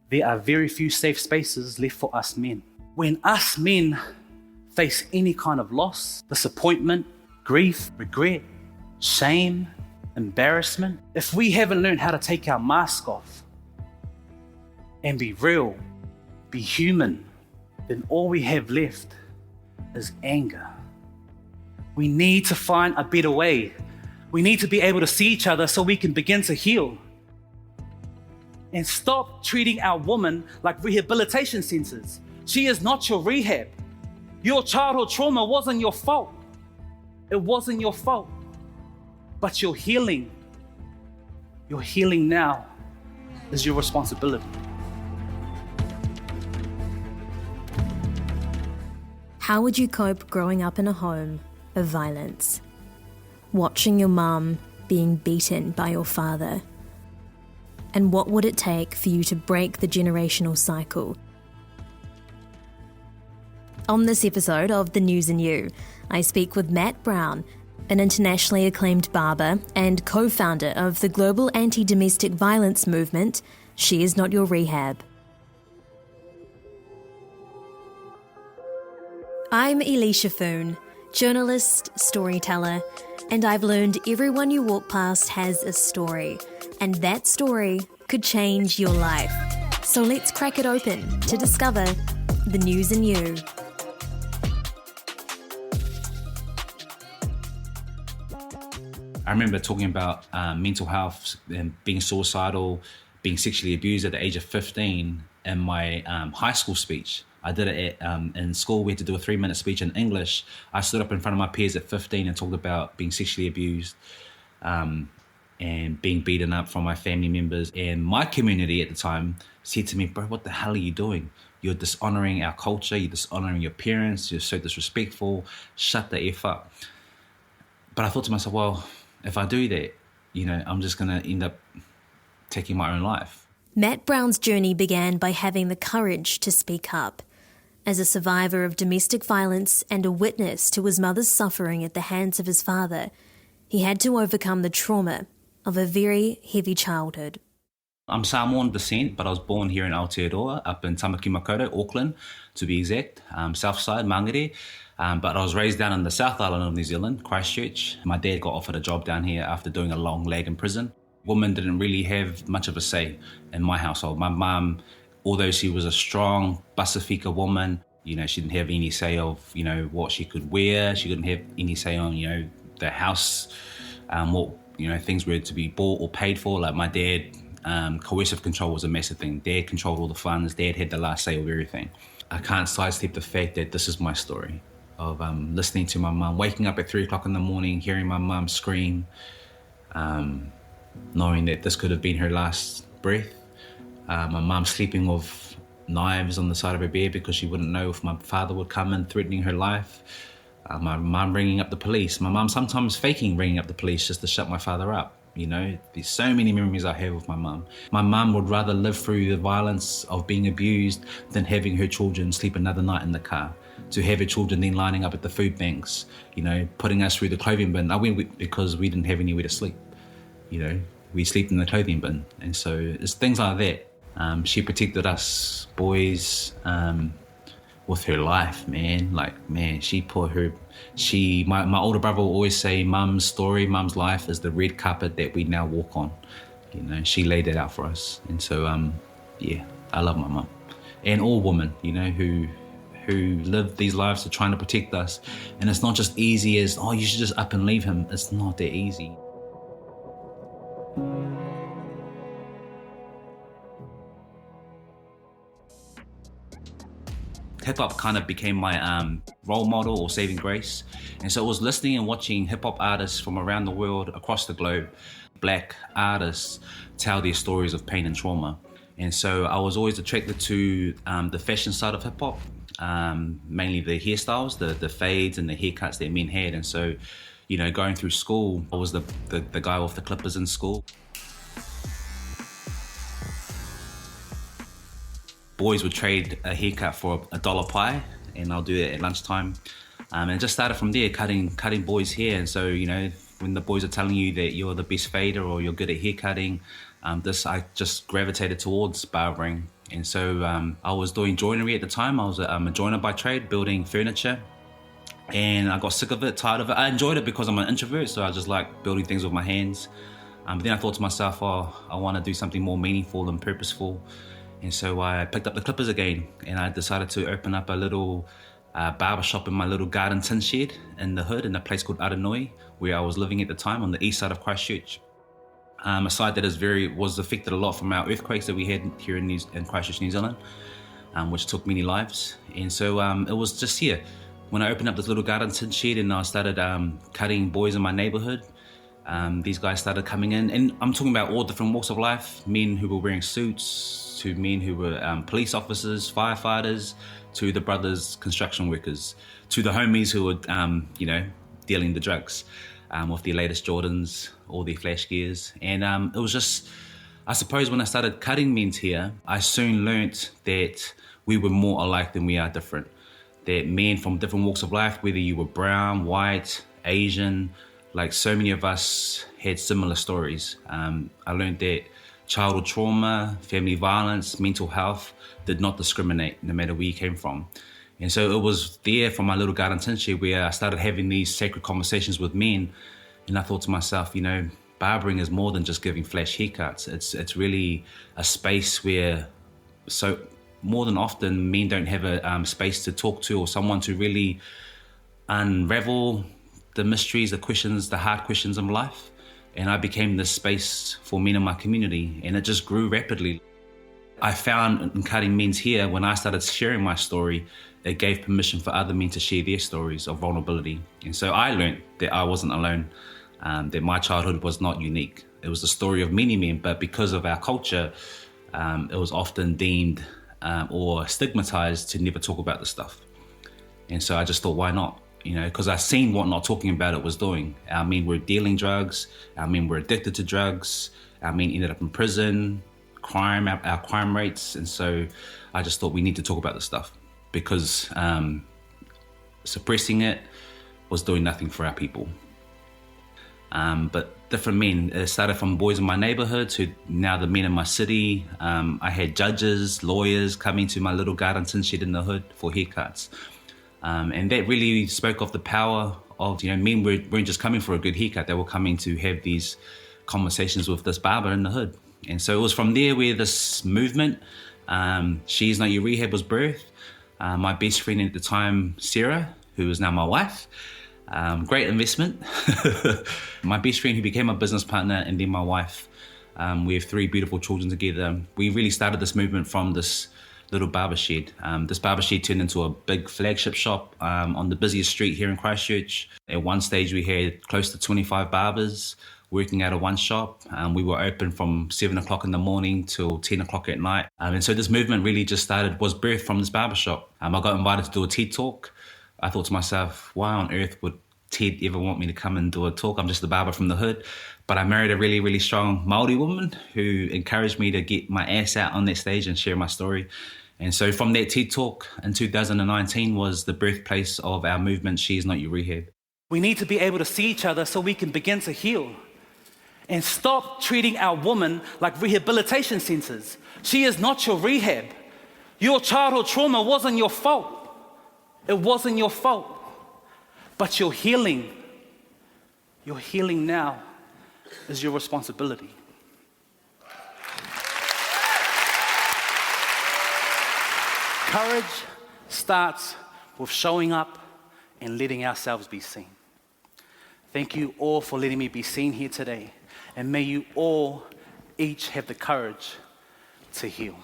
there are very few safe spaces left for us men. When us men face any kind of loss, disappointment, grief, regret, shame, embarrassment, if we haven't learned how to take our mask off and be real, be human, then all we have left is anger. We need to find a better way. We need to be able to see each other so we can begin to heal. And stop treating our woman like rehabilitation centers. She is not your rehab. Your childhood trauma wasn't your fault. It wasn't your fault. But your healing now is your responsibility. How would you cope growing up in a home of violence? Watching your mum being beaten by your father? And what would it take for you to break the generational cycle? On this episode of The News and You, I speak with Matt Brown, an internationally acclaimed barber and co-founder of the global anti-domestic violence movement, She Is Not Your Rehab. I'm Eleisha Foon, journalist, storyteller, and I've learned everyone you walk past has a story, and that story could change your life. So let's crack it open to discover The News and You. I remember talking about mental health and being suicidal, being sexually abused at the age of 15 in my high school speech. I did it in school. We had to do a 3-minute speech in English. I stood up in front of my peers at 15 and talked about being sexually abused and being beaten up from my family members. And my community at the time said to me, bro, what the hell are you doing? You're dishonoring our culture. You're dishonoring your parents. You're so disrespectful. Shut the F up. But I thought to myself, well, if I do that, I'm just going to end up taking my own life. Matt Brown's journey began by having the courage to speak up. As a survivor of domestic violence and a witness to his mother's suffering at the hands of his father, he had to overcome the trauma of a very heavy childhood. I'm Samoan descent, but I was born here in Aotearoa, up in Tamaki Makaurau, Auckland, to be exact, south side, Mangere. But I was raised down in the South Island of New Zealand, Christchurch. My dad got offered a job down here after doing a long leg in prison. Women didn't really have much of a say in my household. My mum, although she was a strong Pasifika woman, she didn't have any say of, what she could wear. She didn't have any say on, the house, what, things were to be bought or paid for. Like my dad, coercive control was a massive thing. Dad controlled all the funds. Dad had the last say of everything. I can't sidestep the fact that this is my story of listening to my mum, waking up at 3 o'clock in the morning, hearing my mum scream, knowing that this could have been her last breath. My mum sleeping with knives on the side of her bed because she wouldn't know if my father would come in, threatening her life. My mum ringing up the police. My mum sometimes faking ringing up the police just to shut my father up. There's so many memories I have with my mum. My mum would rather live through the violence of being abused than having her children sleep another night in the car. To have her children then lining up at the food banks, putting us through the clothing bin. I went because we didn't have anywhere to sleep. We slept in the clothing bin. And so it's things like that. She protected us boys with her life, man. She put her, my older brother will always say, Mum's story, Mum's life is the red carpet that we now walk on. She laid it out for us. And so, I love my mum. And all women, who live these lives to trying to protect us. And it's not just easy as, you should just up and leave him. It's not that easy. Hip-hop kind of became my role model or saving grace. And so it was listening and watching hip-hop artists from around the world, across the globe, Black artists tell their stories of pain and trauma. And so I was always attracted to the fashion side of hip-hop. Mainly the hairstyles, the fades and the haircuts that men had. And so, going through school, I was the guy with the clippers in school. Boys would trade a haircut for $1 pie, and I'll do that at lunchtime. And it just started from there, cutting boys' hair. And so, when the boys are telling you that you're the best fader or you're good at hair cutting, I just gravitated towards barbering. And so I was doing joinery at the time. I was a joiner by trade, building furniture. And I got sick of it, tired of it. I enjoyed it because I'm an introvert, so I just like building things with my hands. But then I thought to myself, I want to do something more meaningful and purposeful. And so I picked up the clippers again, and I decided to open up a little barber shop in my little garden tin shed in the hood in a place called Aranui, where I was living at the time on the east side of Christchurch. A site that was affected a lot from our earthquakes that we had here in Christchurch, New Zealand, which took many lives. And so it was just here. When I opened up this little garden tin shed and I started cutting boys in my neighborhood, these guys started coming in. And I'm talking about all different walks of life, men who were wearing suits, to men who were police officers, firefighters, to the brothers, construction workers, to the homies who were, dealing the drugs. With their latest Jordans, all their flash gears. And it was just, I suppose when I started cutting men's hair, I soon learnt that we were more alike than we are different. That men from different walks of life, whether you were brown, white, Asian, like so many of us had similar stories. I learned that childhood trauma, family violence, mental health did not discriminate no matter where you came from. And so it was there from my little garden tin shed where I started having these sacred conversations with men. And I thought to myself, barbering is more than just giving flash haircuts. It's really a space where, so more than often, men don't have a space to talk to or someone to really unravel the mysteries, the questions, the hard questions of life. And I became this space for men in my community, and it just grew rapidly. I found in cutting men's hair, when I started sharing my story, it gave permission for other men to share their stories of vulnerability. And so I learned that I wasn't alone, that my childhood was not unique. It was the story of many men, but because of our culture, it was often deemed or stigmatized to never talk about this stuff. And so I just thought, why not? Because I seen what not talking about it was doing. Our men were dealing drugs, our men were addicted to drugs, our men ended up in prison, our crime rates. And so I just thought we need to talk about this stuff, because suppressing it was doing nothing for our people. But different men, it started from boys in my neighborhood to now the men in my city. I had judges, lawyers coming to my little garden tin shed in the hood for haircuts. And that really spoke of the power of, men weren't just coming for a good haircut, they were coming to have these conversations with this barber in the hood. And so it was from there where this movement, She's Not Your Rehab, was birthed. My best friend at the time, Sarah, who is now my wife, great investment. My best friend who became my business partner, and then my wife. We have 3 beautiful children together. We really started this movement from this little barber shed. This barber shed turned into a big flagship shop on the busiest street here in Christchurch. At one stage we had close to 25 barbers working out of one shop. We were open from 7 o'clock in the morning till 10 o'clock at night. And so this movement really just was birthed from this barber shop. I got invited to do a TED talk. I thought to myself, why on earth would Ted ever want me to come and do a talk? I'm just a barber from the hood. But I married a really, really strong Māori woman who encouraged me to get my ass out on that stage and share my story. And so from that TED talk in 2019 was the birthplace of our movement, She's Not Your Rehab. We need to be able to see each other so we can begin to heal and stop treating our woman like rehabilitation centers. She is not your rehab. Your childhood trauma wasn't your fault. It wasn't your fault. But your healing now is your responsibility. Courage starts with showing up and letting ourselves be seen. Thank you all for letting me be seen here today. And may you all each have the courage to heal.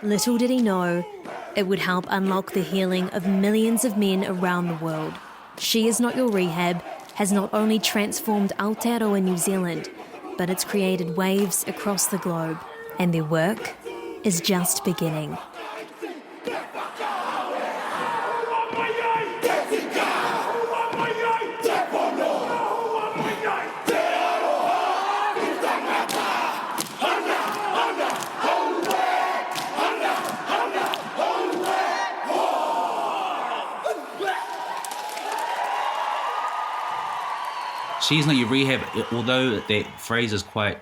Little did he know, it would help unlock the healing of millions of men around the world. She Is Not Your Rehab has not only transformed Aotearoa in New Zealand, but it's created waves across the globe, and their work is just beginning. She's Not Your Rehab, although that phrase is quite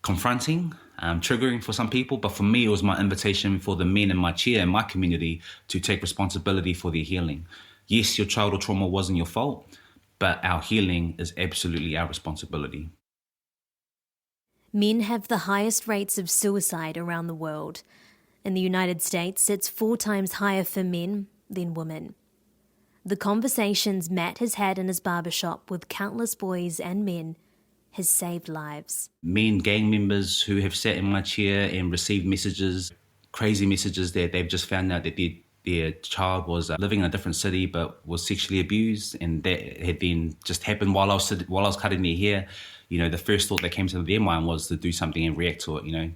confronting, triggering for some people, but for me it was my invitation for the men in my chair, in my community, to take responsibility for their healing. Yes, your childhood trauma wasn't your fault, but our healing is absolutely our responsibility. Men have the highest rates of suicide around the world. In the United States, it's 4 times higher for men than women. The conversations Matt has had in his barbershop with countless boys and men has saved lives. Men, gang members who have sat in my chair and received messages, crazy messages that they've just found out that their child was living in a different city but was sexually abused, and that had then just happened while I was cutting their hair. You know, the first thought that came to their mind was to do something and react to it, you know,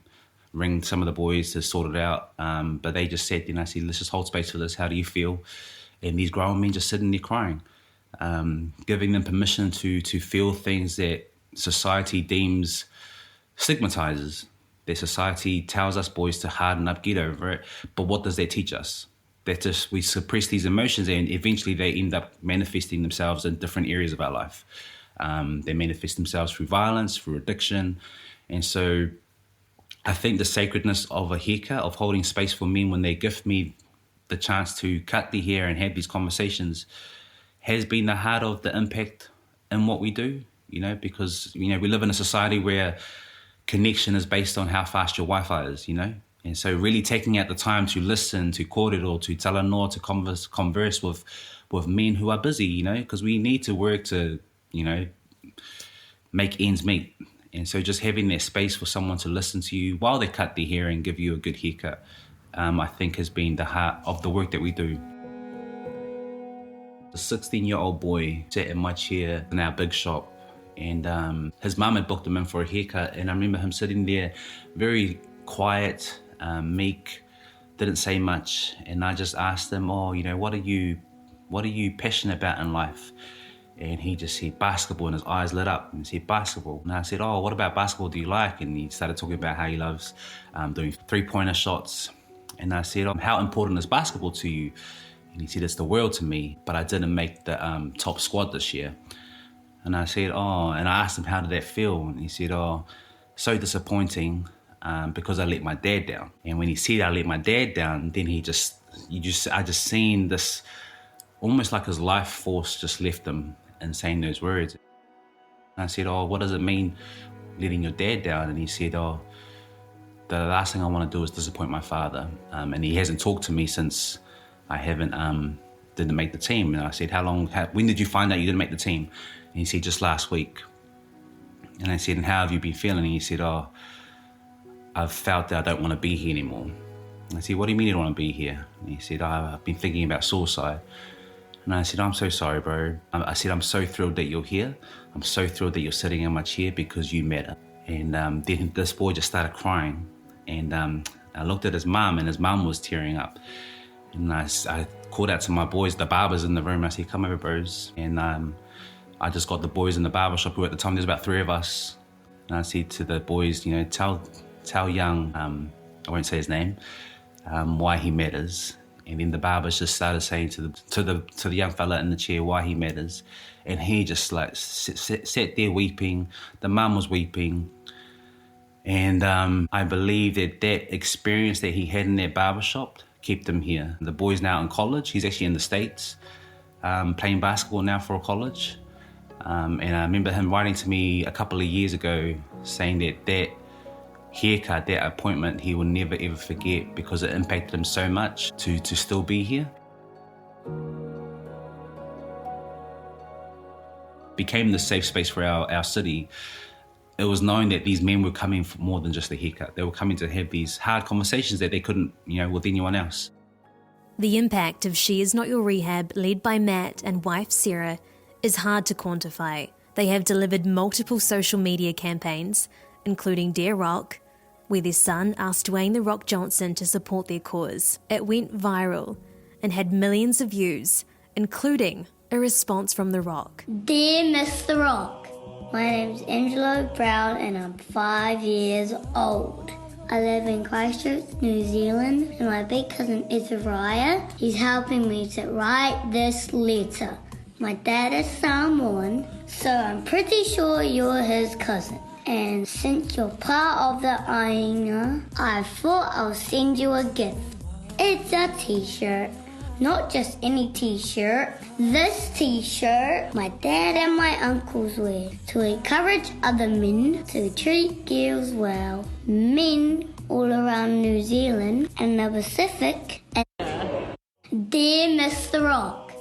ring some of the boys to sort it out. But they just said, I said, let's just hold space for this. How do you feel? And these grown men just sitting there crying, giving them permission to feel things that society deems stigmatizes. That society tells us boys to harden up, get over it. But what does that teach us? That just we suppress these emotions and eventually they end up manifesting themselves in different areas of our life. They manifest themselves through violence, through addiction. And so I think the sacredness of a haircut, of holding space for men when they gift me the chance to cut their hair and have these conversations, has been the heart of the impact in what we do, you know, because, you know, we live in a society where connection is based on how fast your Wi-Fi is, you know. And so really taking out the time to listen, to kōrero, to talanoa, to converse with men who are busy, you know, because we need to work to, you know, make ends meet. And so just having that space for someone to listen to you while they cut their hair and give you a good haircut, I think has been the heart of the work that we do. A 16-year-old boy sat in my chair in our big shop, and his mum had booked him in for a haircut, and I remember him sitting there very quiet, meek, didn't say much, and I just asked him, oh, you know, what are you passionate about in life? And he just said basketball, and his eyes lit up and he said basketball. And I said, oh, what about basketball do you like? And he started talking about how he loves doing three-pointer shots. And I said, oh, how important is basketball to you? And he said, it's the world to me, but I didn't make the top squad this year. And I said, oh, and I asked him, how did that feel? And he said, oh, so disappointing because I let my dad down. And when he said I let my dad down, then I just seen this, almost like his life force just left him in saying those words. And I said, oh, what does it mean letting your dad down? And he said, oh, the last thing I want to do is disappoint my father. And he hasn't talked to me since I didn't make the team. And I said, when did you find out you didn't make the team? And he said, just last week. And I said, and how have you been feeling? And he said, oh, I've felt that I don't want to be here anymore. And I said, what do you mean you don't want to be here? And he said, oh, I've been thinking about suicide. And I said, I'm so sorry, bro. I said, I'm so thrilled that you're here. I'm so thrilled that you're sitting in my chair because you matter. And then this boy just started crying. And I looked at his mum, and his mum was tearing up. And I called out to my boys, the barbers in the room. I said, come over, bros. And I just got the boys in the barbershop, who at the time, there's about 3 of us. And I said to the boys, you know, tell young, I won't say his name, why he matters. And then the barbers just started saying to the young fella in the chair why he matters. And he just like sat there weeping. The mum was weeping. And I believe that experience that he had in that barbershop kept him here. The boy's now in college. He's actually in the States, playing basketball now for a college. And I remember him writing to me a couple of years ago saying that haircut, that appointment, he will never ever forget because it impacted him so much to still be here. Became the safe space for our city. it was knowing that these men were coming for more than just a haircut. They were coming to have these hard conversations that they couldn't, with anyone else. The impact of She Is Not Your Rehab, led by Matt and wife Sarah, is hard to quantify. They have delivered multiple social media campaigns, including Dear Rock, where their son asked Dwayne "The Rock" Johnson to support their cause. It went viral and had millions of views, including a response from The Rock. Dear Mr. Rock, my name's Angelo Brown and I'm 5 years old. I live in Christchurch, New Zealand, and my big cousin Izariah, he's helping me to write this letter. My dad is Samoan, so I'm pretty sure you're his cousin. And since you're part of the Ainga, I thought I'll send you a gift. It's a t-shirt. Not just any t-shirt. This t-shirt my dad and my uncles wear to encourage other men to treat girls well. Men all around New Zealand and the Pacific. And Dear Mr. Rock,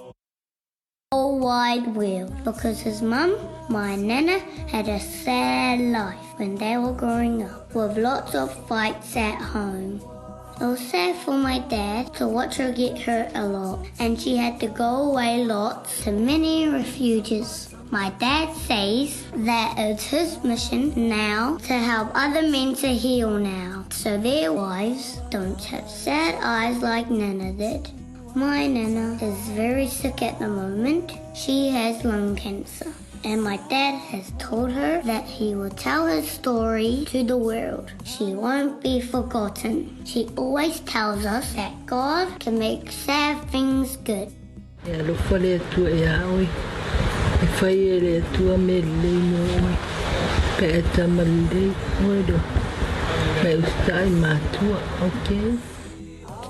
whole wide world, because his mum, my nana, had a sad life when they were growing up, with lots of fights at home. It was sad for my dad to watch her get hurt a lot, and she had to go away lots to many refuges. My dad says that it's his mission now to help other men to heal now, so their wives don't have sad eyes like Nana did. My Nana is very sick at the moment. She has lung cancer. And my dad has told her that he will tell her story to the world. She won't be forgotten. She always tells us that God can make sad things good.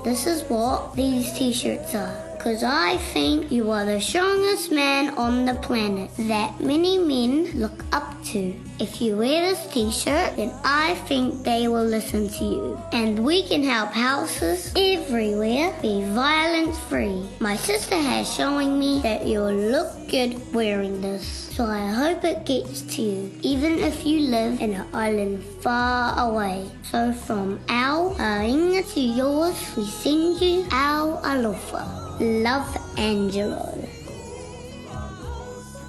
This is what these t-shirts are. Because I think you are the strongest man on the planet that many men look up to. If you wear this t-shirt, then I think they will listen to you. And we can help houses everywhere be violence-free. My sister has showing me that you'll look good wearing this. So I hope it gets to you, even if you live in an island far away. So from our ainga to yours, we send you our alofa. Love, Angelo.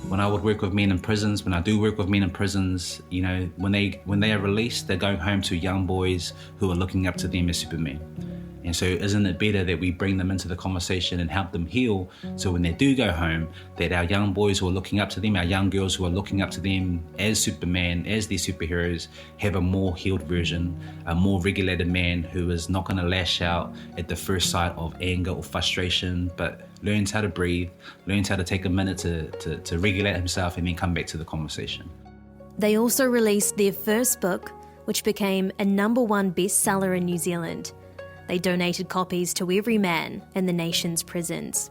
When I would work with men in prisons, when I do work with men in prisons, when they are released, they're going home to young boys who are looking up to them as supermen. And so isn't it better that we bring them into the conversation and help them heal, so when they do go home, that our young boys who are looking up to them, our young girls who are looking up to them as Superman, as their superheroes, have a more healed version, a more regulated man who is not going to lash out at the first sight of anger or frustration, but learns how to breathe, learns how to take a minute to regulate himself and then come back to the conversation. They also released their first book, which became a #1 bestseller in New Zealand. They donated copies to every man in the nation's prisons.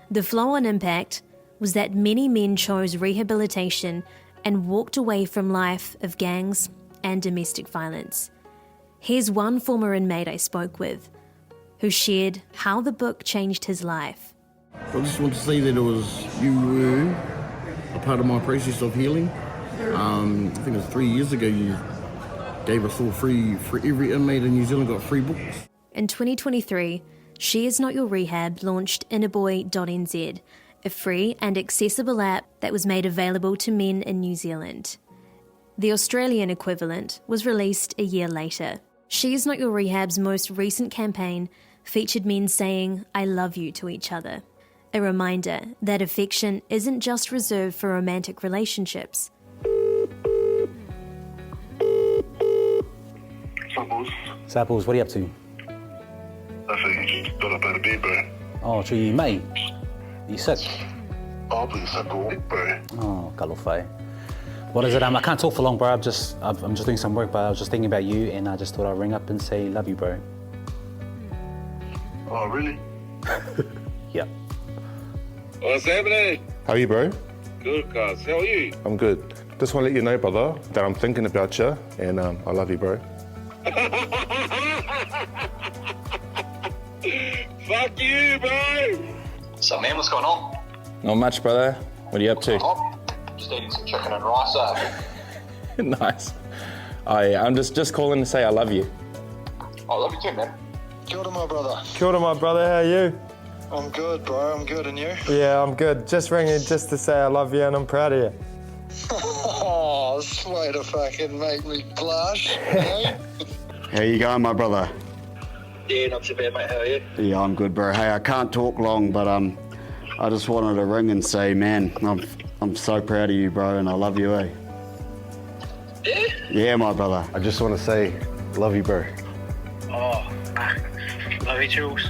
The flow-on impact was that many men chose rehabilitation and walked away from life of gangs and domestic violence. Here's one former inmate I spoke with who shared how the book changed his life. I just want to say that you were a part of my process of healing. I think it was 3 years ago you gave us all free, for every inmate in New Zealand got free books. In 2023, She Is Not Your Rehab launched innerboy.nz, a free and accessible app that was made available to men in New Zealand. The Australian equivalent was released a year later. She Is Not Your Rehab's most recent campaign featured men saying "I love you" to each other, a reminder that affection isn't just reserved for romantic relationships. Sapples, what are you up to? Nothing, just got up out of bed, bro. Oh, true, you mate. You sick? I'll be sick all week, bro. Oh, kalofai. What is it? I can't talk for long, bro. I'm just doing some work, but I was just thinking about you, and I just thought I'd ring up and say love you, bro. Oh, really? Yeah. What's happening? How are you, bro? Good, guys. How are you? I'm good. Just want to let you know, brother, that I'm thinking about you, and I love you, bro. Fuck you, bro! So, man, what's going on? Not much, brother. What are you up to? Just eating some chicken and rice, Nice. I'm just calling to say I love you. I love you too, man. Kia ora, my brother. Kia ora, my brother. How are you? I'm good, bro. I'm good, and you? Yeah, I'm good. Just ringing just to say I love you and I'm proud of you. Oh, way to fucking make me blush, mate. How you going, my brother? Yeah, not too bad, mate. How are you? Yeah, I'm good, bro. Hey, I can't talk long, but I just wanted to ring and say, man, I'm so proud of you, bro, and I love you, eh? Yeah? Yeah, my brother. I just want to say, love you, bro. Oh, love you, Jules.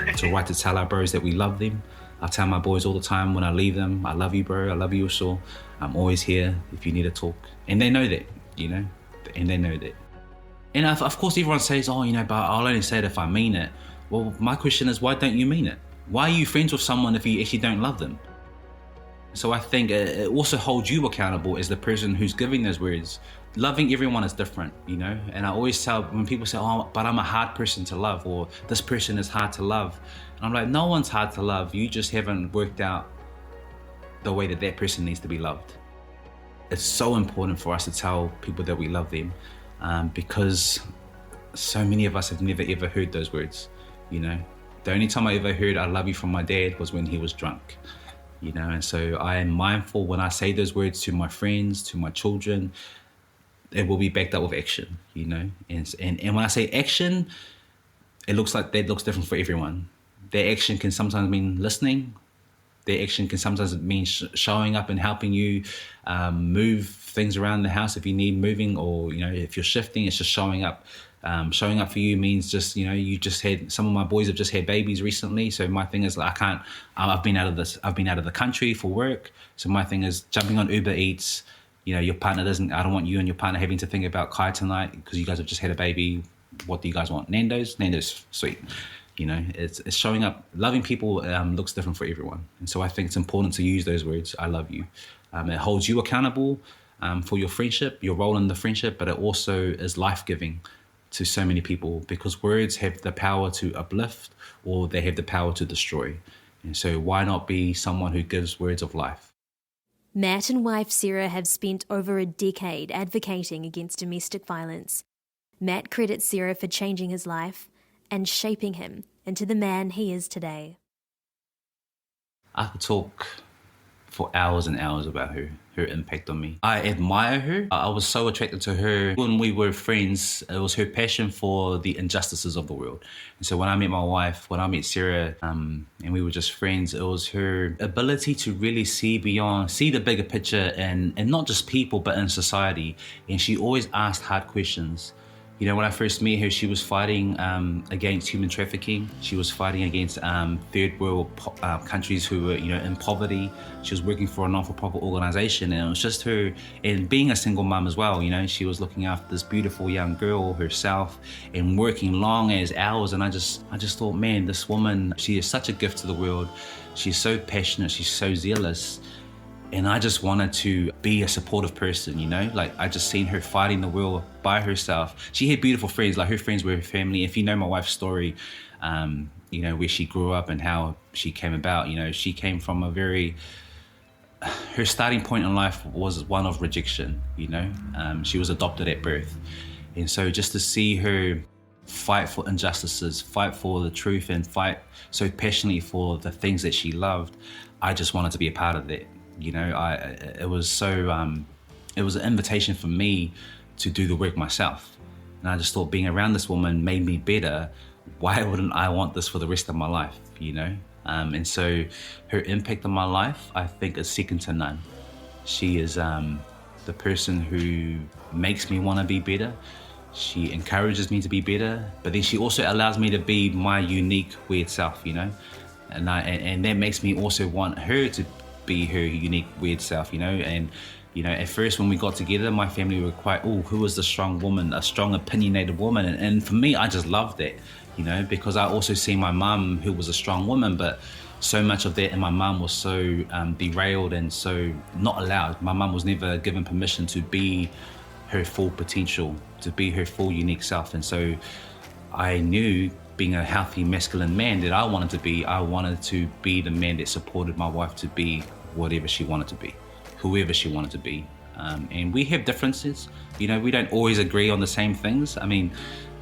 It's all right to tell our bros that we love them. I tell my boys all the time when I leave them, I love you, bro, I love you also. I'm always here if you need to talk. And they know that, you know, and they know that. And of course everyone says, oh, you know, but I'll only say it if I mean it. Well, my question is, why don't you mean it? Why are you friends with someone if you actually don't love them? So I think it also holds you accountable as the person who's giving those words. Loving everyone is different, you know? And I always tell, when people say, oh, but I'm a hard person to love, or this person is hard to love. And I'm like, no one's hard to love. You just haven't worked out the way that that person needs to be loved. It's so important for us to tell people that we love them because so many of us have never ever heard those words, you know? The only time I ever heard I love you from my dad was when he was drunk, you know? And so I am mindful when I say those words to my friends, to my children, it will be backed up with action, you know? And when I say action, it looks like that looks different for everyone. Their action can sometimes mean listening. Their action can sometimes mean showing up and helping you move things around the house if you need moving, or, you know, if you're shifting, it's just showing up. Showing up for you means just, you know, some of my boys have just had babies recently. So my thing is, I've been out of the country for work. So my thing is jumping on Uber Eats. You know, your partner I don't want you and your partner having to think about Kai tonight because you guys have just had a baby. What do you guys want? Nando's? Nando's, sweet. You know, it's showing up. Loving people looks different for everyone. And so I think it's important to use those words, I love you. It holds you accountable for your friendship, your role in the friendship, but it also is life-giving to so many people because words have the power to uplift or they have the power to destroy. And so why not be someone who gives words of life? Matt and wife Sarah have spent over a decade advocating against domestic violence. Matt credits Sarah for changing his life and shaping him into the man he is today. I could talk for hours and hours about her impact on me. I admire her. I was so attracted to her. When we were friends, it was her passion for the injustices of the world. And so when I met my wife, when I met Sarah, and we were just friends, it was her ability to really see the bigger picture and not just people, but in society. And she always asked hard questions. You know, when I first met her, she was fighting against human trafficking. She was fighting against third world countries who were, you know, in poverty. She was working for a non-for-profit organization, and it was just her, and being a single mum as well, you know, she was looking after this beautiful young girl herself and working long as hours. And I just thought, man, this woman, she is such a gift to the world. She's so passionate, she's so zealous. And I just wanted to be a supportive person, you know? Like, I just seen her fighting the world by herself. She had beautiful friends, like her friends were her family. If you know my wife's story, you know, where she grew up and how she came about, you know, she came from her starting point in life was one of rejection, you know? She was adopted at birth. And so just to see her fight for injustices, fight for the truth, and fight so passionately for the things that she loved, I just wanted to be a part of that. You know, it was an invitation for me to do the work myself. And I just thought being around this woman made me better. Why wouldn't I want this for the rest of my life, you know? And so her impact on my life, I think, is second to none. She is the person who makes me want to be better. She encourages me to be better, but then she also allows me to be my unique, weird self, you know? And that makes me also want her to be her unique, weird self, you know? And, you know, at first when we got together, my family were quite, who is the strong woman, a strong, opinionated woman? And for me, I just loved that, you know, because I also see my mum, who was a strong woman, but so much of that in my mum was so derailed and so not allowed. My mum was never given permission to be her full potential, to be her full unique self. And so I knew, being a healthy masculine man that I wanted to be the man that supported my wife to be whatever she wanted to be, whoever she wanted to be. And we have differences. You know, we don't always agree on the same things. I mean,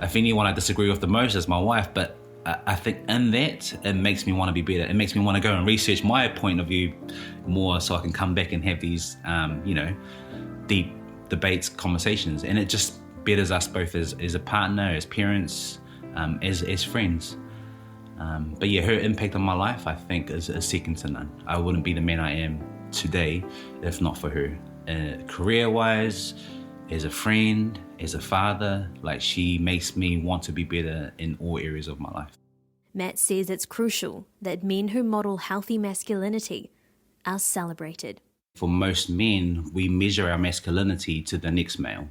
if anyone I disagree with the most is my wife, but I think in that, it makes me want to be better. It makes me want to go and research my point of view more so I can come back and have these, deep debates, conversations. And it just betters us both as a partner, as parents, as friends. But yeah, her impact on my life, I think, is second to none. I wouldn't be the man I am today if not for her. Career-wise, as a friend, as a father, like, she makes me want to be better in all areas of my life. Matt says it's crucial that men who model healthy masculinity are celebrated. For most men, we measure our masculinity to the next male.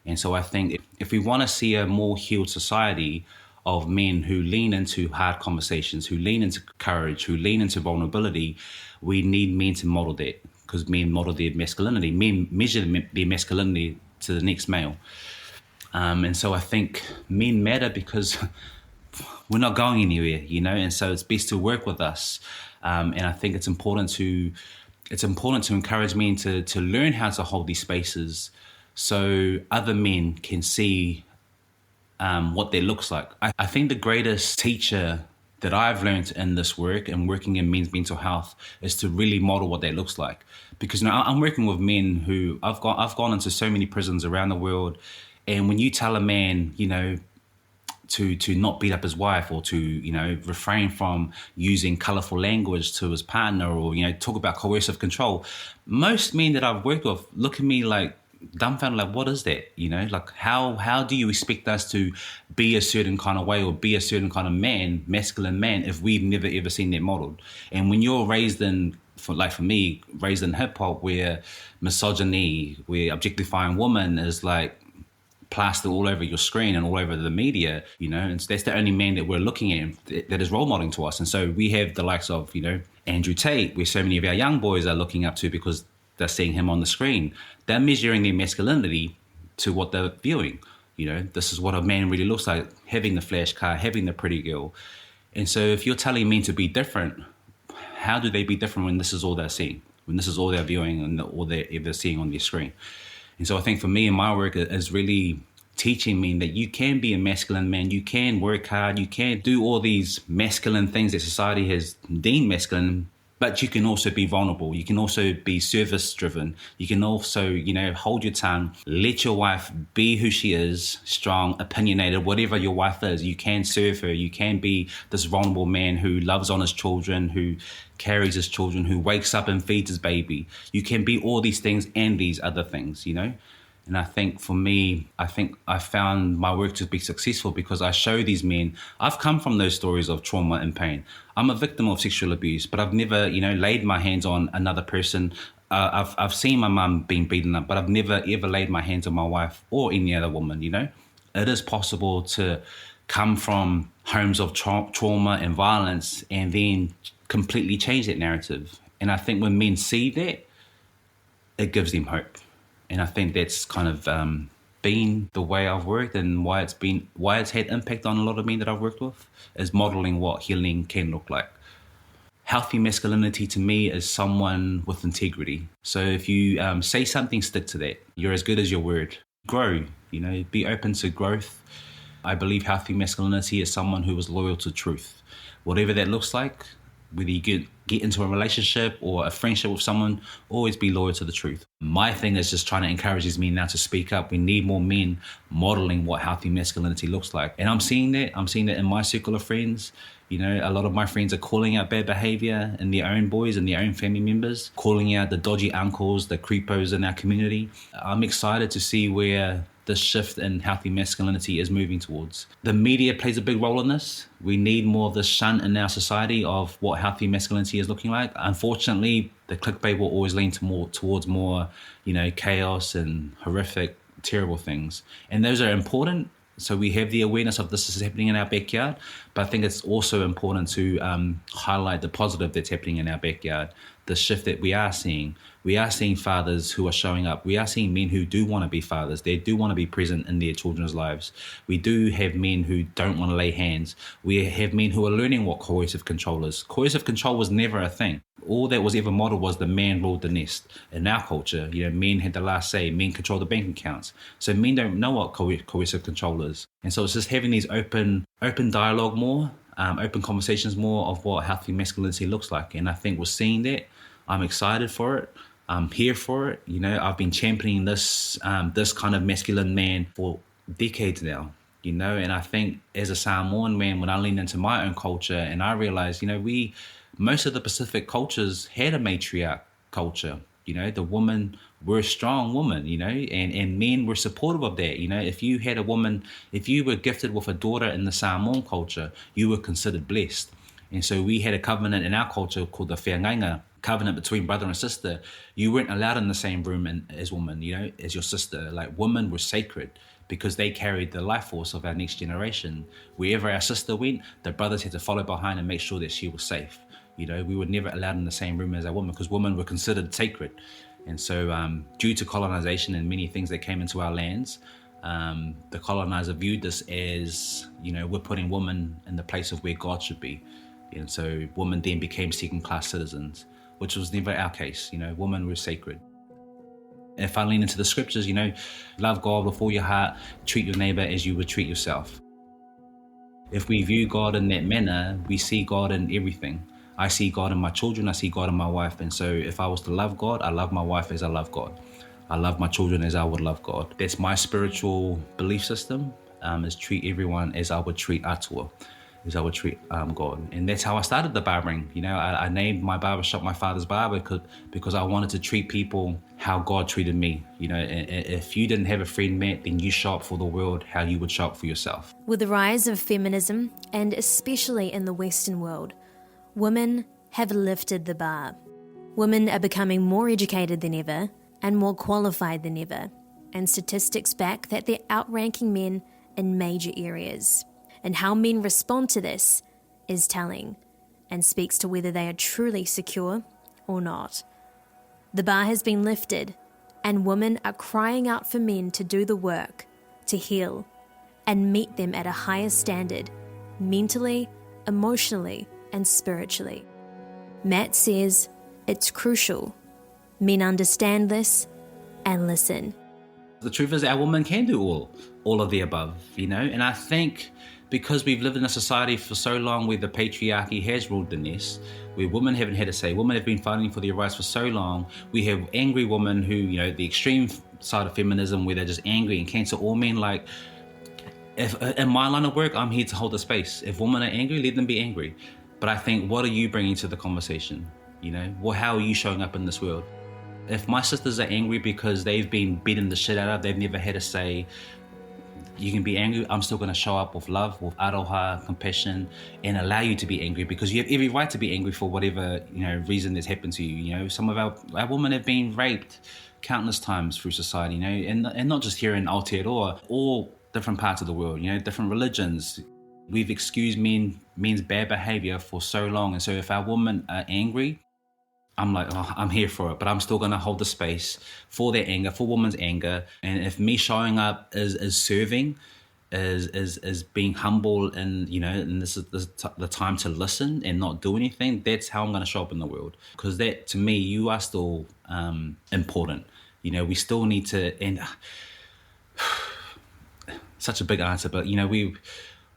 And so I think if we want to see a more healed society of men who lean into hard conversations, who lean into courage, who lean into vulnerability, we need men to model that, because men model their masculinity. Men measure their masculinity to the next male. And so I think men matter because we're not going anywhere, you know, and so it's best to work with us. And I think it's important to encourage men to learn how to hold these spaces so other men can see what that looks like. I think the greatest teacher that I've learned in this work and working in men's mental health is to really model what that looks like. Because now I'm working with men who I've gone into so many prisons around the world, and when you tell a man, you know, to not beat up his wife, or to, you know, refrain from using colourful language to his partner, or, you know, talk about coercive control, most men that I've worked with look at me like dumbfounded, like, what is that? You know, like, how do you expect us to be a certain kind of way or be a certain kind of man, masculine man, if we've never ever seen that modeled? And when you're raised in, for me, raised in hip hop, where misogyny, where objectifying women is like plastered all over your screen and all over the media, you know, and that's the only man that we're looking at that is role modeling to us. And so we have the likes of, you know, Andrew Tate, where so many of our young boys are looking up to because they're seeing him on the screen. They're measuring their masculinity to what they're viewing. You know, this is what a man really looks like, having the flash car, having the pretty girl. And so if you're telling men to be different, how do they be different when this is all they're seeing, when this is all they're viewing and all they're seeing on their screen? And so I think for me in my work is really teaching men that you can be a masculine man, you can work hard, you can do all these masculine things that society has deemed masculine, but you can also be vulnerable. You can also be service driven. You can also, you know, hold your tongue, let your wife be who she is, strong, opinionated, whatever your wife is. You can serve her. You can be this vulnerable man who loves on his children, who carries his children, who wakes up and feeds his baby. You can be all these things and these other things, you know? And I think for me, I think I found my work to be successful because I show these men, I've come from those stories of trauma and pain. I'm a victim of sexual abuse, but I've never, you know, laid my hands on another person. I've seen my mum being beaten up, but I've never ever laid my hands on my wife or any other woman, you know. It is possible to come from homes of trauma and violence and then completely change that narrative. And I think when men see that, it gives them hope. And I think that's kind of been the way I've worked and why it's had impact on a lot of men that I've worked with, is modeling what healing can look like. Healthy masculinity to me is someone with integrity. So if you say something, stick to that. You're as good as your word. Grow, you know, be open to growth. I believe healthy masculinity is someone who is loyal to truth. Whatever that looks like, whether you get into a relationship or a friendship with someone, always be loyal to the truth. My thing is just trying to encourage these men now to speak up. We need more men modeling what healthy masculinity looks like. And I'm seeing that in my circle of friends. You know, a lot of my friends are calling out bad behavior in their own boys and their own family members, calling out the dodgy uncles, the creepos in our community. I'm excited to see where this shift in healthy masculinity is moving towards. The media plays a big role in this. We need more of this shunt in our society of what healthy masculinity is looking like. Unfortunately, the clickbait will always lean towards more, you know, chaos and horrific, terrible things. And those are important. So we have the awareness of this is happening in our backyard, but I think it's also important to highlight the positive that's happening in our backyard, the shift that we are seeing. We are seeing fathers who are showing up. We are seeing men who do want to be fathers. They do want to be present in their children's lives. We do have men who don't want to lay hands. We have men who are learning what coercive control is. Coercive control was never a thing. All that was ever modeled was the man ruled the nest. In our culture, men had the last say. Men control the bank accounts. So men don't know what coercive control is. And so it's just having these open dialogue more, open conversations more of what healthy masculinity looks like. And I think we're seeing that. I'm excited for it. I'm here for it. I've been championing this kind of masculine man for decades now. And I think as a Samoan man, when I lean into my own culture and I realized, most of the Pacific cultures had a matriarch culture. The woman were a strong woman, and men were supportive of that. If you had a woman, if you were gifted with a daughter in the Samoan culture, you were considered blessed. And so we had a covenant in our culture called the whiangainga, covenant between brother and sister. You weren't allowed in the same room as women, as your sister. Like, women were sacred because they carried the life force of our next generation. Wherever our sister went, the brothers had to follow behind and make sure that she was safe. We were never allowed in the same room as a woman because women were considered sacred. And so due to colonization and many things that came into our lands, the colonizer viewed this as, we're putting women in the place of where God should be. And so women then became second-class citizens, which was never our case. Women were sacred. If I lean into the scriptures, love God with all your heart, treat your neighbor as you would treat yourself. If we view God in that manner, we see God in everything. I see God in my children, I see God in my wife. And so if I was to love God, I love my wife as I love God. I love my children as I would love God. That's my spiritual belief system, is treat everyone as I would treat Atua, as I would treat God. And that's how I started the barbering. I named my barbershop my father's barber because I wanted to treat people how God treated me. If you didn't have a friend, Matt, then you shop for the world how you would shop for yourself. With the rise of feminism, and especially in the Western world, women have lifted the bar. Women are becoming more educated than ever and more qualified than ever, and statistics back that they're outranking men in major areas. And how men respond to this is telling and speaks to whether they are truly secure or not. The bar has been lifted, and women are crying out for men to do the work, to heal, and meet them at a higher standard, mentally, emotionally, and spiritually. Matt says it's crucial men understand this and listen. The truth is our women can do all of the above, and I think because we've lived in a society for so long where the patriarchy has ruled the nest, where women haven't had a say, women have been fighting for their rights for so long, we have angry women who, the extreme side of feminism where they're just angry and cancel all men. Like, if in my line of work, I'm here to hold the space. If women are angry, let them be angry. But I think, what are you bringing to the conversation? How are you showing up in this world? If my sisters are angry because they've been beaten the shit out of, they've never had a say, you can be angry. I'm still going to show up with love, with aroha, compassion, and allow you to be angry because you have every right to be angry for whatever reason that's happened to you. Some of our women have been raped countless times through society, and not just here in Aotearoa, all different parts of the world, different religions. We've excused men's bad behavior for so long, and so if our women are angry, I'm like, I'm here for it, but I'm still going to hold the space for their anger, for women's anger. And if me showing up is serving, is being humble, and and this is the time to listen and not do anything, that's how I'm going to show up in the world. Because that, to me, you are still important. We still need to, and such a big answer, but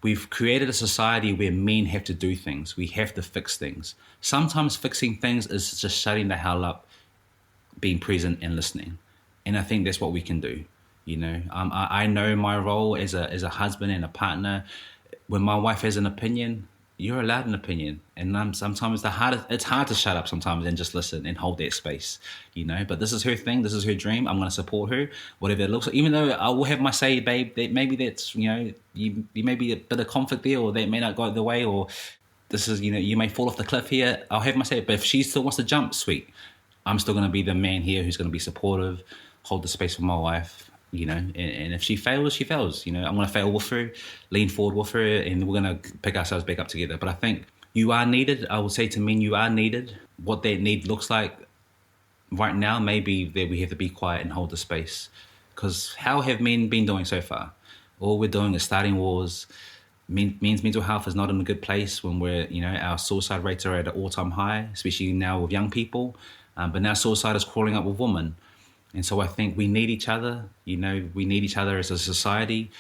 we've created a society where men have to do things. We have to fix things. Sometimes fixing things is just shutting the hell up, being present and listening. And I think that's what we can do. I know my role as a husband and a partner. When my wife has an opinion, you're allowed an opinion. And sometimes it's hard to shut up sometimes and just listen and hold that space, But this is her thing. This is her dream. I'm going to support her, whatever it looks like. Even though I will have my say, babe, that maybe that's, you may be a bit of conflict there, or that may not go the way, or this is, you may fall off the cliff here. I'll have my say. But if she still wants to jump, sweet. I'm still going to be the man here who's going to be supportive, hold the space for my wife, and if she fails, she fails. I'm going to fail with her, lean forward with her, and we're going to pick ourselves back up together. But I think, You are needed. I will say to men, you are needed. What that need looks like right now, maybe that we have to be quiet and hold the space. Because how have men been doing so far? All we're doing is starting wars. Men's mental health is not in a good place when our suicide rates are at an all-time high, especially now with young people. But now suicide is crawling up with women. And so I think we need each other. We need each other as a society.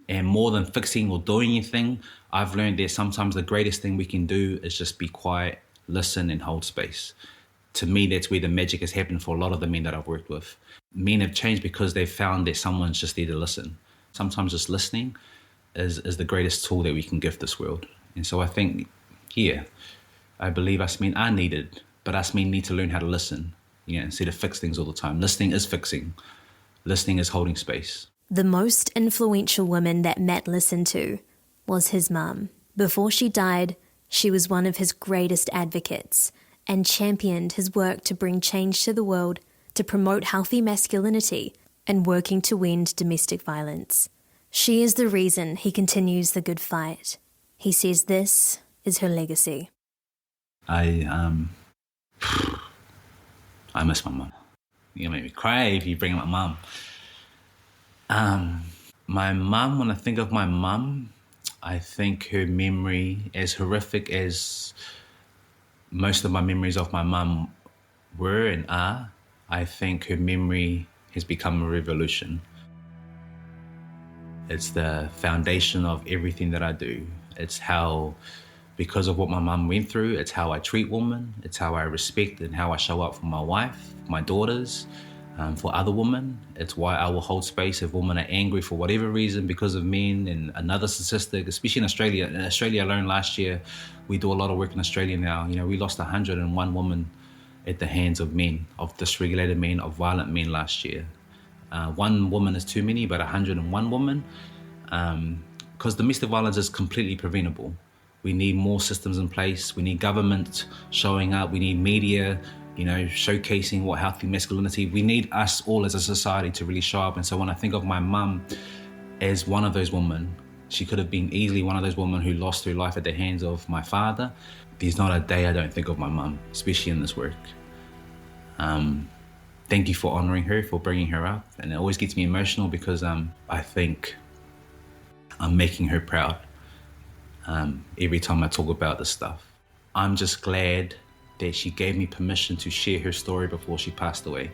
And more than fixing or doing anything, I've learned that sometimes the greatest thing we can do is just be quiet, listen, and hold space. To me, that's where the magic has happened for a lot of the men that I've worked with. Men have changed because they've found that someone's just there to listen. Sometimes just listening is the greatest tool that we can give this world. And so I think, I believe us men are needed, but us men need to learn how to listen, instead of fix things all the time. Listening is fixing. Listening is holding space. The most influential woman that Matt listened to was his mum. Before she died, she was one of his greatest advocates and championed his work to bring change to the world, to promote healthy masculinity, and working to end domestic violence. She is the reason he continues the good fight. He says this is her legacy. I miss my mum. You make me cry if you bring up my mum. My mum, when I think of my mum, I think her memory, as horrific as most of my memories of my mum were and are, I think her memory has become a revolution. It's the foundation of everything that I do. It's how, because of what my mum went through, it's how I treat women, it's how I respect and how I show up for my wife, my daughters, for other women. It's why I will hold space if women are angry for whatever reason because of men. And another statistic, especially in Australia alone last year, we do a lot of work in Australia now. We lost 101 women at the hands of men, of dysregulated men, of violent men last year. One woman is too many, but 101 women, because domestic violence is completely preventable. We need more systems in place. We need government showing up. We need media, showcasing what healthy masculinity. We need us all as a society to really show up. And so when I think of my mum as one of those women, she could have been easily one of those women who lost her life at the hands of my father. There's not a day I don't think of my mum, especially in this work. Thank you for honouring her, for bringing her up. And it always gets me emotional because I think I'm making her proud every time I talk about this stuff. I'm just glad that she gave me permission to share her story before she passed away.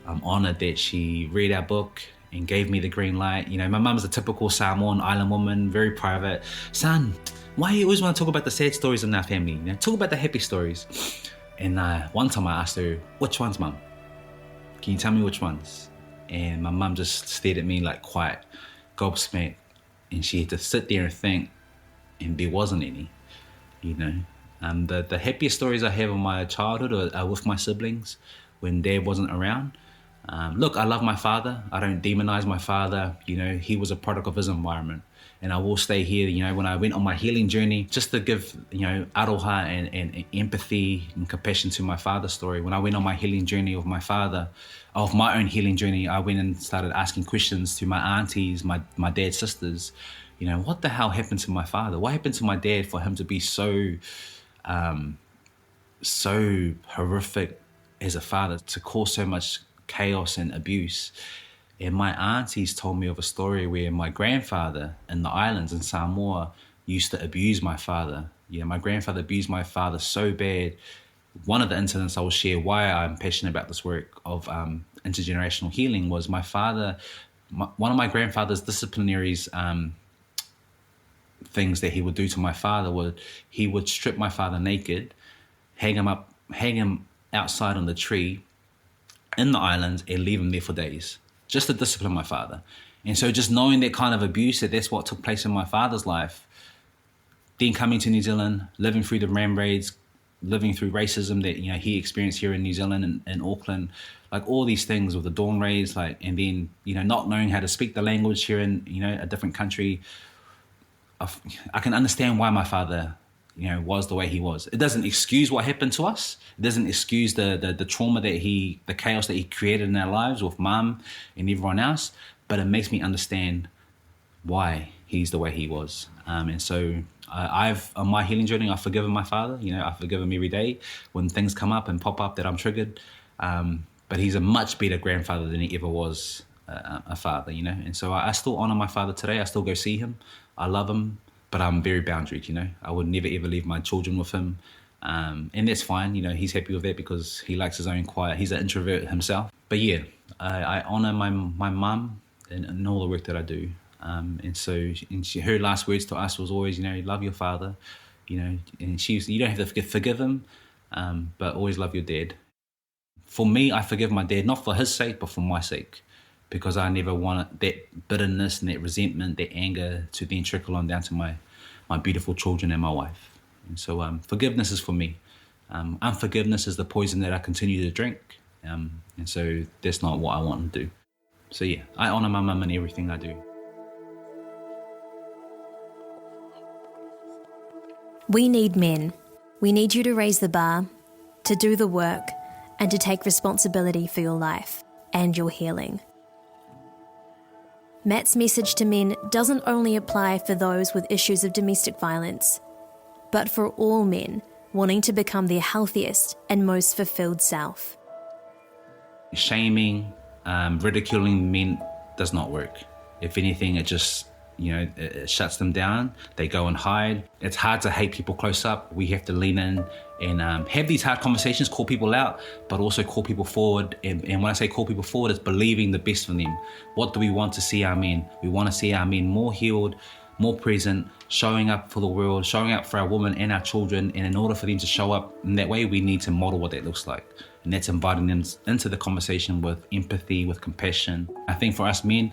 I'm honoured that she read our book and gave me the green light. My mum's a typical Samoan island woman, very private. Son, why do you always want to talk about the sad stories in our family? Talk about the happy stories. And one time I asked her, which ones, Mum? Can you tell me which ones? And my mum just stared at me like quiet, gobsmacked. And she had to sit there and think, and there wasn't any, The happiest stories I have of my childhood are with my siblings when Dad wasn't around. Look, I love my father. I don't demonize my father. He was a product of his environment. And I will stay here, when I went on my healing journey, just to give, aroha and empathy and compassion to my father's story. When I went on my healing journey of my father, of my own healing journey, I went and started asking questions to my aunties, my dad's sisters. What the hell happened to my father? What happened to my dad for him to be so horrific as a father, to cause so much chaos and abuse? And my aunties told me of a story where my grandfather in the islands in Samoa used to abuse my father. My grandfather abused my father so bad. One of the incidents I will share why I'm passionate about this work of intergenerational healing was my father, one of my grandfather's disciplinaries things that he would do to my father he would strip my father naked, hang him outside on the tree in the islands and leave him there for days, just to discipline my father. And so just knowing that kind of abuse, that's what took place in my father's life, then coming to New Zealand, living through the ram raids, living through racism that he experienced here in New Zealand and Auckland, like all these things with the dawn raids, and then not knowing how to speak the language here in a different country. I can understand why my father was the way he was. It doesn't excuse what happened to us. It doesn't excuse the trauma the chaos that he created in our lives with Mum and everyone else, but it makes me understand why he's the way he was. And so on my healing journey, I've forgiven my father. I've forgiven him every day when things come up and pop up that I'm triggered. But he's a much better grandfather than he ever was a father, And so I still honor my father today. I still go see him. I love him, but I'm very boundaried, I would never ever leave my children with him. And that's fine, he's happy with that because he likes his own quiet. He's an introvert himself. But yeah, I honor my mum in all the work that I do. And so her last words to us was always, love your father, and you don't have to forgive him, but always love your dad. For me, I forgive my dad, not for his sake, but for my sake, because I never want that bitterness and that resentment, that anger to then trickle on down to my beautiful children and my wife. And so forgiveness is for me. Unforgiveness is the poison that I continue to drink. And so that's not what I want to do. So yeah, I honor my mum in everything I do. We need men. We need you to raise the bar, to do the work, and to take responsibility for your life and your healing. Matt's message to men doesn't only apply for those with issues of domestic violence, but for all men wanting to become their healthiest and most fulfilled self. Shaming, ridiculing men does not work. If anything, it just, it shuts them down. They go and hide. It's hard to hate people close up. We have to lean in and have these hard conversations, call people out, but also call people forward. And when I say call people forward, it's believing the best from them. What do we want to see our men? We want to see our men more healed, more present, showing up for the world, showing up for our women and our children. And in order for them to show up in that way, we need to model what that looks like. And that's inviting them into the conversation with empathy, with compassion. I think for us men,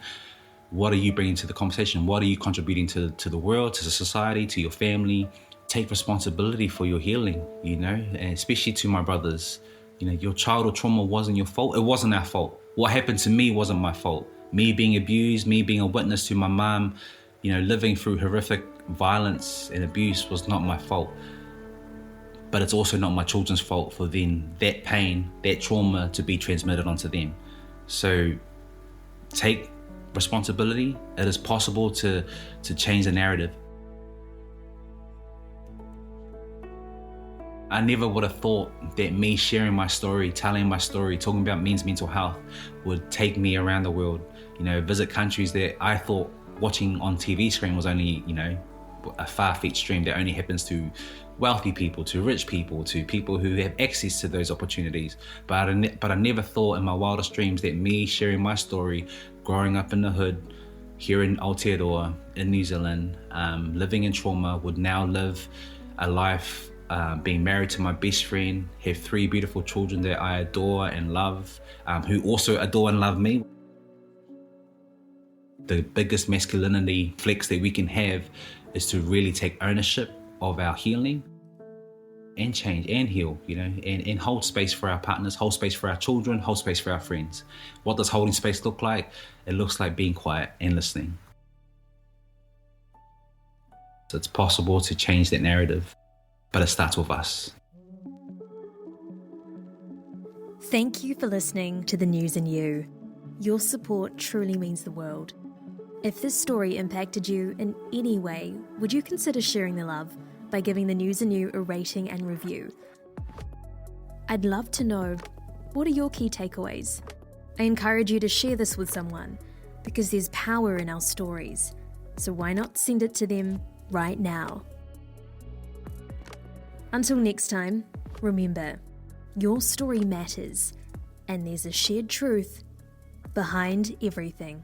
what are you bringing to the conversation? What are you contributing to the world, to the society, to your family? Take responsibility for your healing, and especially to my brothers. Your childhood trauma wasn't your fault. It wasn't our fault. What happened to me wasn't my fault. Me being abused, me being a witness to my mom, living through horrific violence and abuse was not my fault. But it's also not my children's fault for then that pain, that trauma to be transmitted onto them. So take responsibility. It is possible to change the narrative. I never would have thought that me sharing my story, telling my story, talking about men's mental health would take me around the world, visit countries that I thought watching on TV screen was only, a far-fetched dream that only happens to wealthy people, to rich people, to people who have access to those opportunities. But I never thought in my wildest dreams that me sharing my story, growing up in the hood, here in Aotearoa, in New Zealand, living in trauma, would now live a life being married to my best friend, have 3 beautiful children that I adore and love, who also adore and love me. The biggest masculinity flex that we can have is to really take ownership of our healing and change and heal, and hold space for our partners, hold space for our children, hold space for our friends. What does holding space look like? It looks like being quiet and listening. So it's possible to change that narrative, but it starts with us. Thank you for listening to The News and You. Your support truly means the world. If this story impacted you in any way, would you consider sharing the love by giving The News and You a rating and review? I'd love to know, what are your key takeaways? I encourage you to share this with someone because there's power in our stories. So why not send it to them right now? Until next time, remember, your story matters and there's a shared truth behind everything.